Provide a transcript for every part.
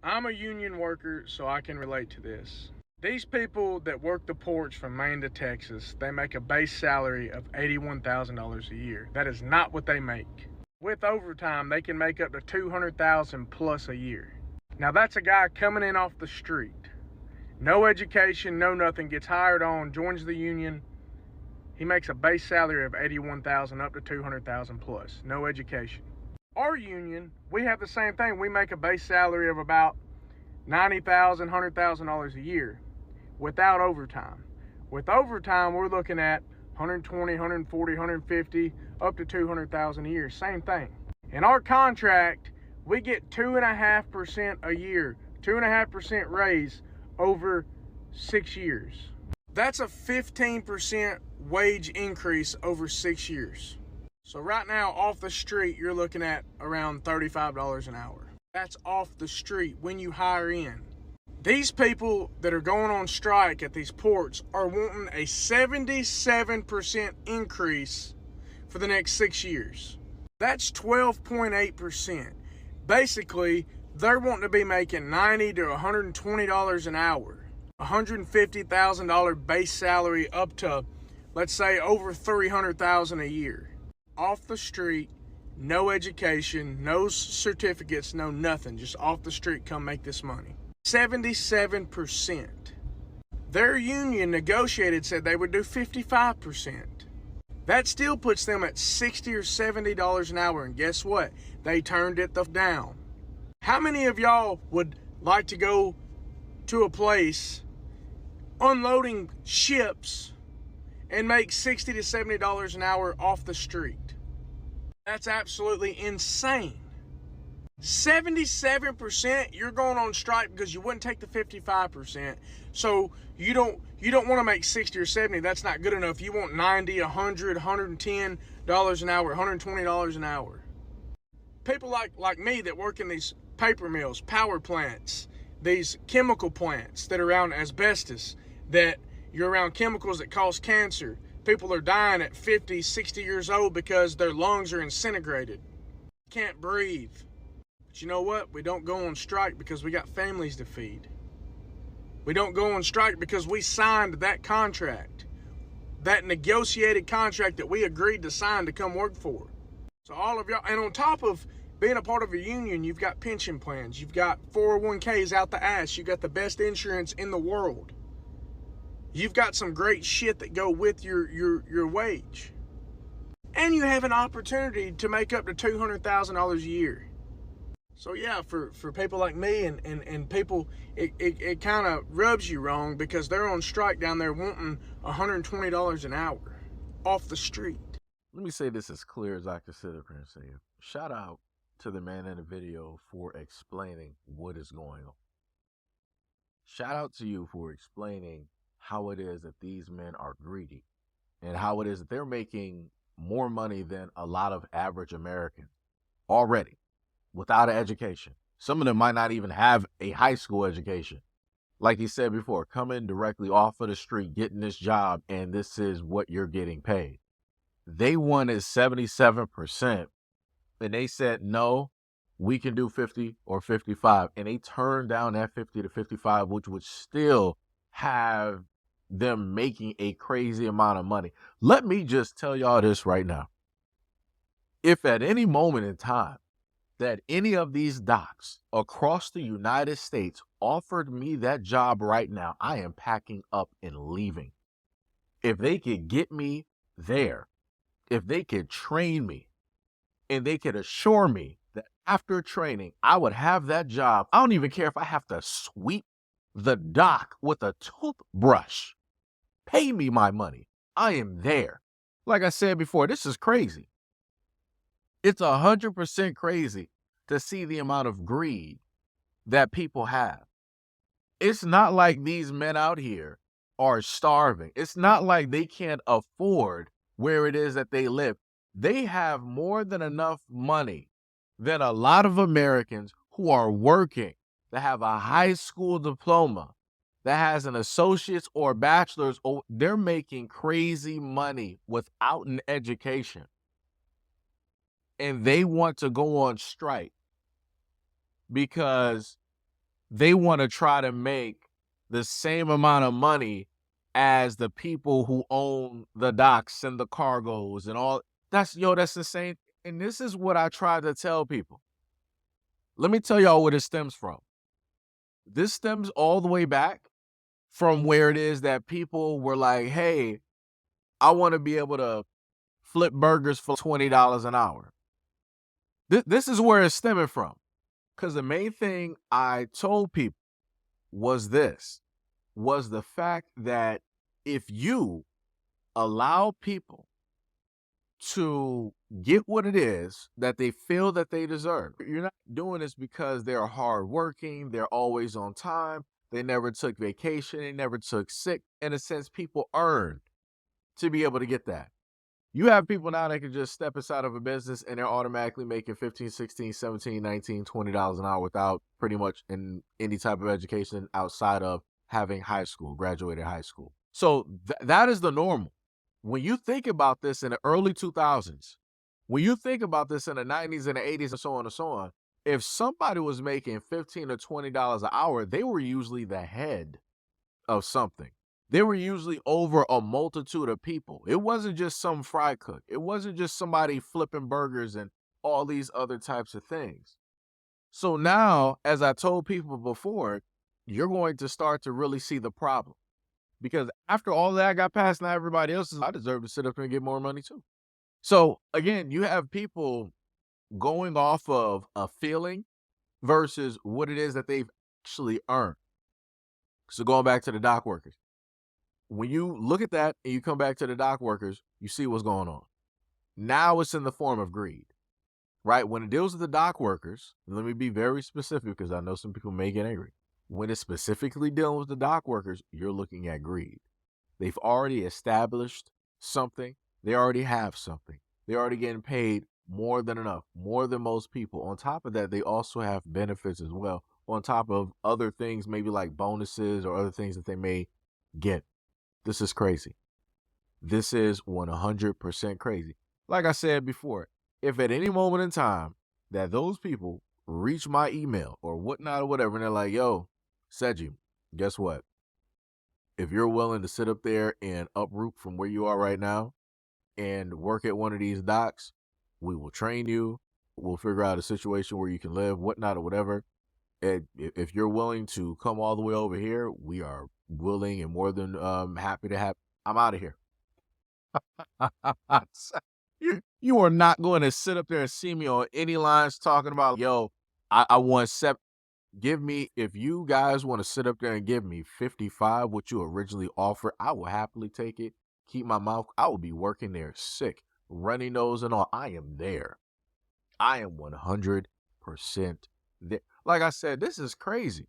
I'm a union worker, so I can relate to this. These people that work the ports from Maine to Texas, they make a base salary of $81,000 a year. That is not what they make. With overtime, they can make up to $200,000 plus a year. Now that's a guy coming in off the street. No education, no nothing, gets hired on, joins the union. He makes a base salary of $81,000 up to $200,000 plus. No education. Our union, we have the same thing. We make a base salary of about $90,000, $100,000 a year without overtime. With overtime, we're looking at 120, 140, 150, up to 200,000 a year. Same thing. In our contract, we get 2.5% a year, 2.5% raise over 6 years. That's a 15% wage increase over 6 years. So right now, off the street, you're looking at around $35 an hour. That's off the street when you hire in. These people that are going on strike at these ports are wanting a 77% increase for the next 6 years. That's 12.8%. Basically, they're wanting to be making $90 to $120 an hour. $150,000 base salary up to, let's say, over $300,000 a year. Off the street, no education, no certificates, no nothing. Just off the street, come make this money. 77%. Their union negotiated, said they would do 55%. That still puts them at $60 or $70 an hour, and guess what? They turned it down. How many of y'all would like to go to a place unloading ships and make $60 to $70 an hour off the street? That's absolutely insane. 77%, you're going on strike because you wouldn't take the 55%. So you don't want to make 60 or 70. That's not good enough. You want 90, 100, $110 an hour, $120 an hour. People like me that work in these paper mills, power plants, these chemical plants that are around asbestos, that you're around chemicals that cause cancer. People are dying at 50, 60 years old because their lungs are disintegrated. Can't breathe. But you know what? We don't go on strike because we got families to feed. We don't go on strike because we signed that contract, that negotiated contract that we agreed to sign to come work for. So all of y'all, and on top of being a part of a union, you've got pension plans, you've got 401ks out the ass, you've got the best insurance in the world. You've got some great shit that go with your wage. And you have an opportunity to make up to $200,000 a year. So yeah, for people like me and people, it kind of rubs you wrong because they're on strike down there wanting $120 an hour off the street. Let me say this as clear as I can sit up here and say it. Shout out to the man in the video for explaining what is going on. Shout out to you for explaining how it is that these men are greedy and how it is that they're making more money than a lot of average Americans already without an education. Some of them might not even have a high school education. Like he said before, coming directly off of the street, getting this job, and this is what you're getting paid. They wanted 77%, and they said, no, we can do 50 or 55. And they turned down that 50 to 55, which would still have them making a crazy amount of money. Let me just tell y'all this right now. If at any moment in time that any of these docs across the United States offered me that job right now, I am packing up and leaving. If they could get me there, if they could train me, and they could assure me that after training, I would have that job. I don't even care if I have to sweep the dock with a toothbrush. Pay me my money. I am there. Like I said before, this is crazy. It's 100% crazy to see the amount of greed that people have. It's not like these men out here are starving. It's not like they can't afford where it is that they live. They have more than enough money than a lot of Americans who are working, that have a high school diploma, that has an associate's or bachelor's. They're making crazy money without an education. And they want to go on strike because they want to try to make the same amount of money as the people who own the docks and the cargoes and all. That's insane. And this is what I try to tell people. Let me tell y'all where this stems from. This stems all the way back from where it is that people were like, hey, I want to be able to flip burgers for $20 an hour. This is where it's stemming from. Because the main thing I told people was the fact that if you allow people to get what it is that they feel that they deserve, you're not doing this because they're hardworking, they're always on time, they never took vacation, they never took sick. In a sense, people earned to be able to get that. You have people now that can just step inside of a business and they're automatically making $15, $16, $17, $19, $20 an hour without pretty much in any type of education outside of having graduated high school. So that is the normal. When you think about this in the early 2000s, when you think about this in the 90s and the 80s and so on and so on, if somebody was making $15 or $20 an hour, they were usually the head of something. They were usually over a multitude of people. It wasn't just some fry cook. It wasn't just somebody flipping burgers and all these other types of things. So now, as I told people before, you're going to start to really see the problem. Because after all that got passed, now everybody else I deserve to sit up here and get more money too. So again, you have people going off of a feeling versus what it is that they've actually earned. So going back to the dock workers. When you look at that and you come back to the dock workers, you see what's going on. Now it's in the form of greed, right? When it deals with the dock workers, let me be very specific because I know some people may get angry. When it's specifically dealing with the dock workers, you're looking at greed. They've already established something. They already have something. They're already getting paid more than enough, more than most people. On top of that, they also have benefits as well, on top of other things, maybe like bonuses or other things that they may get. This is crazy. This is 100% crazy. Like I said before, if at any moment in time that those people reach my email or whatnot or whatever, and they're like, yo, Seiji, guess what? If you're willing to sit up there and uproot from where you are right now and work at one of these docks, we will train you. We'll figure out a situation where you can live, whatnot or whatever. And if you're willing to come all the way over here, we are willing and more than happy to have. I'm out of here. You are not going to sit up there and see me on any lines talking about, yo, I want give me, if you guys want to sit up there and give me 55, what you originally offered, I will happily take it. Keep my mouth. I will be working there sick, runny nose and all. I am there. I am 100% there. Like I said, this is crazy.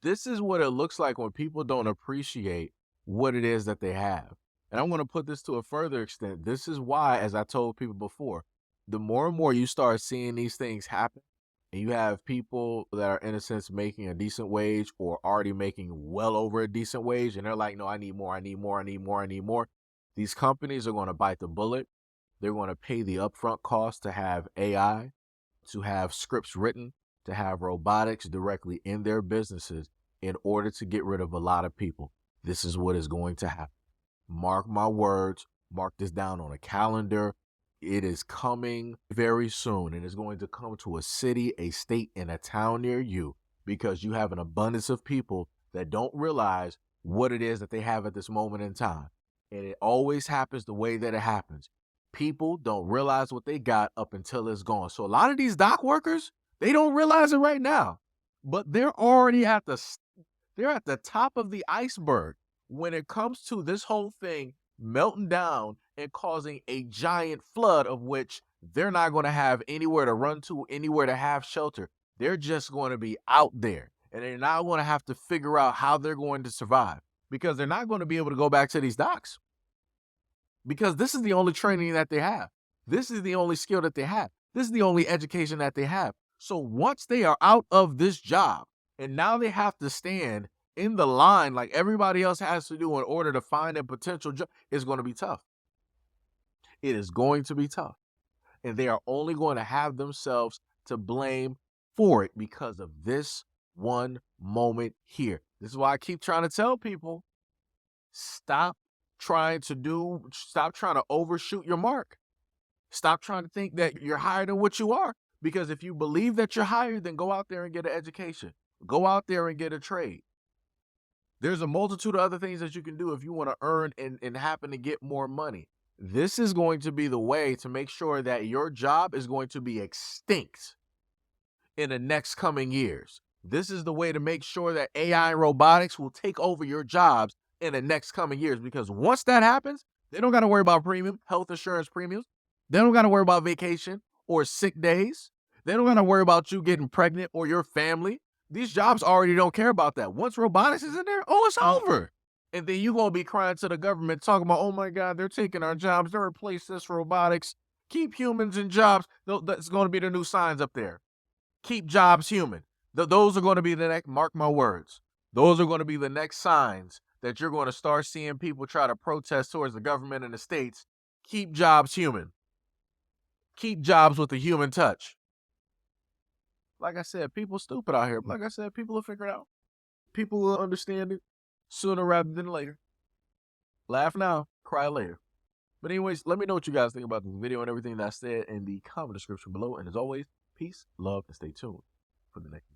This is what it looks like when people don't appreciate what it is that they have. And I'm going to put this to a further extent. This is why, as I told people before, the more and more you start seeing these things happen, and you have people that are, in a sense, making a decent wage or already making well over a decent wage, and they're like, no, I need more, I need more, I need more, I need more. These companies are going to bite the bullet. They're going to pay the upfront cost to have AI, to have scripts written, to have robotics directly in their businesses in order to get rid of a lot of people. This is what is going to happen. Mark my words. Mark this down on a calendar. It is coming very soon, and it's going to come to a city, a state, and a town near you because you have an abundance of people that don't realize what it is that they have at this moment in time. And it always happens the way that it happens. People don't realize what they got up until it's gone. So a lot of these dock workers, they don't realize it right now, but they're already they're at the top of the iceberg when it comes to this whole thing melting down and causing a giant flood of which they're not going to have anywhere to run to, anywhere to have shelter. They're just going to be out there, and they're now going to have to figure out how they're going to survive because they're not going to be able to go back to these docks because this is the only training that they have. This is the only skill that they have. This is the only education that they have. So once they are out of this job and now they have to stand in the line like everybody else has to do in order to find a potential job, it's going to be tough. It is going to be tough. And they are only going to have themselves to blame for it because of this one moment here. This is why I keep trying to tell people, stop trying to overshoot your mark. Stop trying to think that you're higher than what you are. Because if you believe that you're higher, then go out there and get an education. Go out there and get a trade. There's a multitude of other things that you can do if you want to earn and happen to get more money. This is going to be the way to make sure that your job is going to be extinct in the next coming years. This is the way to make sure that AI and robotics will take over your jobs in the next coming years. Because once that happens, they don't got to worry about health insurance premiums. They don't got to worry about vacation or sick days. They don't got to worry about you getting pregnant or your family. These jobs already don't care about that. Once robotics is in there, it's over. And then you're going to be crying to the government talking about, oh my God, they're taking our jobs. They're replacing this robotics. Keep humans in jobs. That's going to be the new signs up there. Keep jobs human. Those are going to be the next, mark my words. Those are going to be the next signs that you're going to start seeing people try to protest towards the government and the states. Keep jobs human. Keep jobs with a human touch. Like I said, people stupid out here. Like I said, people will figure it out. People will understand it sooner rather than later. Laugh now, cry later. But anyways, let me know what you guys think about this video and everything that I said in the comment description below. And as always, peace, love, and stay tuned for the next